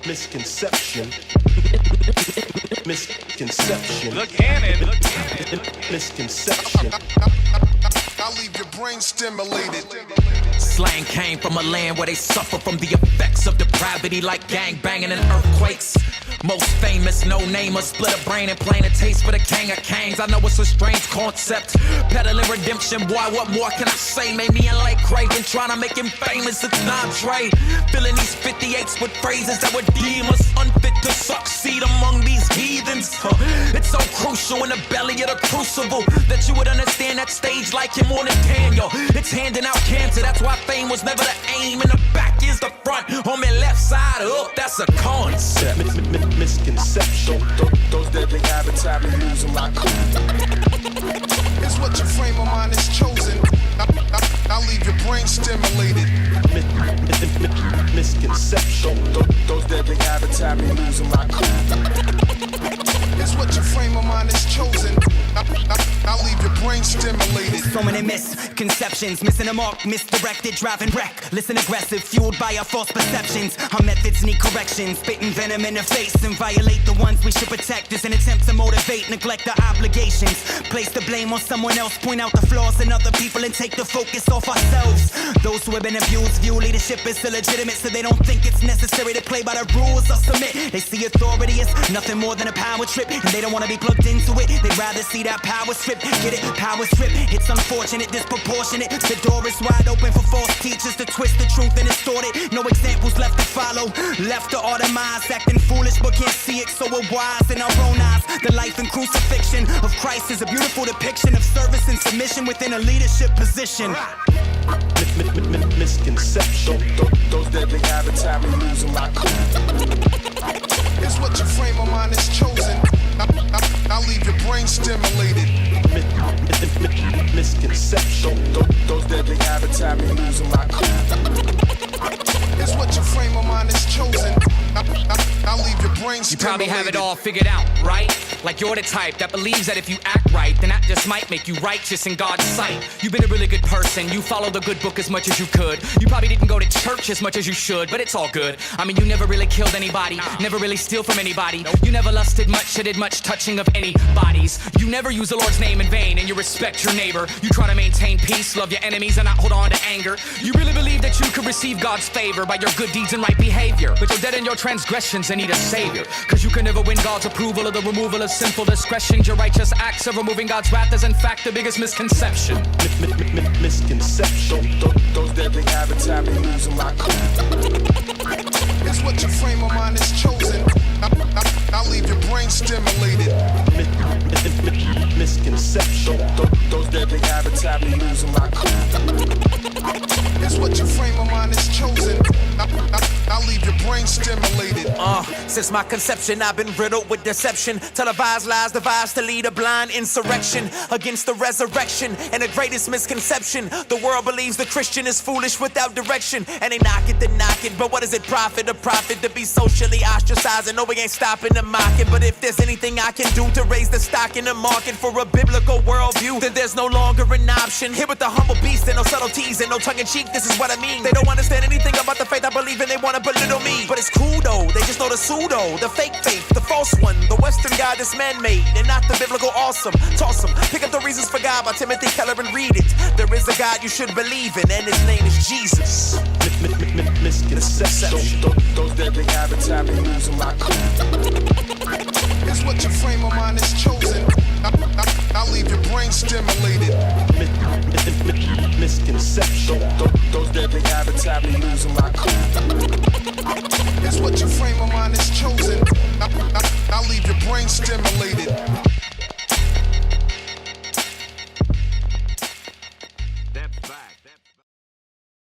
Misconception. Misconception. Look cannon. Misconception. I'll leave your brain stimulated. Slang came from a land where they suffer from the effects of depravity like gang banging and earthquakes. Most famous no-namer split a brain and plain a taste for the king of kings. I know it's a strange concept, peddling redemption. Boy, what more can I say? Made me and Lecrae been trying to make him famous. It's not Dre. Filling these 58s with phrases that would deem us unfit to succeed among these heathens. It's so crucial in the belly of the crucible that you would understand that stage like him more than Daniel. It's handing out cancer, that's why fame was never the aim. In the back is the front, on my left side up, that's a concept. Misconception. Those deadly habits have me losing my cool. It's what your frame of mind is chosen. I'll leave your brain stimulated. Misconception. Those deadly habits have me losing my cool. It's what your frame of mind is chosen. I'll leave your brain stimulated. So many misconceptions, missing the mark, misdirected, driving reckless and aggressive, fueled by our false perceptions. Our methods need correction, spitting venom in the face and violate the ones we should protect. Is an attempt to motivate, neglect our obligations. Place the blame on someone else, point out the flaws in other people and take the focus off ourselves. Those who have been abused view leadership as illegitimate, so they don't think it's necessary to play by the rules or submit. They see authority as nothing more than a power trip, and they don't want to be plugged into it. They'd rather see that power strip. Get it? Power strip. It's unfortunate, disproportionate. The door is wide open for false teachers to twist the truth and distort it. No examples left to follow. Left to our demise, acting foolish but can't see it, so we're wise in our own eyes. The life and crucifixion of Christ is a beautiful depiction of service and submission within a leadership position. Misconception. Those deadly habits have me losing my cool. It's what your frame of mind is chosen. I'll leave your brain stimulated. Misconception. Those deadly habits have me losing my cool. It's what your frame of mind is chosen. I'll leave your brain stimulated. You probably have it all figured out, right? Like you're the type that believes that if you act right, then that just might make you righteous in God's sight. You've been a really good person, you follow the good book as much as you could. You probably didn't go to church as much as you should, but it's all good. I mean, you never really killed anybody, never really steal from anybody. You never lusted much or did much touching of any bodies. You never use the Lord's name in vain, and you respect your neighbor. You try to maintain peace, love your enemies, and not hold on to anger. You really believe that you could receive God's favor by your good deeds and right behavior, but you're dead in your transgressions and need a savior. Cause you can never win God's approval or the removal of sinful discretions. Your righteous acts of removing God's wrath is in fact the biggest misconception. Misconception. Those deadly habits have me losing my cool. It's what your frame of mind is chosen. I'll leave your brain stimulated. Misconception. Those deadly habits have me losing my cool. It's what your frame of mind is chosen. I'll leave your brain stimulated. Since my conception, I've been riddled with deception. Televised lies devised to lead a blind insurrection against the resurrection. And the greatest misconception, the world believes the Christian is foolish without direction. And they knock it, then knock it. But what does it profit? A profit to be socially ostracized. And no, we ain't stopping to mock it. But if there's anything I can do to raise the stock in the market for a biblical worldview, then there's no longer an option. Here with the humble beast and no subtleties and no tongue-in-cheek, this is what I mean. They don't understand anything about the faith I believe in, they wanna belittle me. But it's cool though, they just know the pseudo, the fake faith, the false one, the Western God that's man-made, and not the biblical awesome. Toss 'em, pick up the Reasons for God by Timothy Keller and read it. There is a God you should believe in, and his name is Jesus. Misconception. Those deadly habits have me losing my cool. It's what your frame of mind is chosen. I'll leave your brain stimulated. Misconception. Those deadly habits have me losing my cool. It's what your frame of mind is chosen. I'll leave your brain stimulated.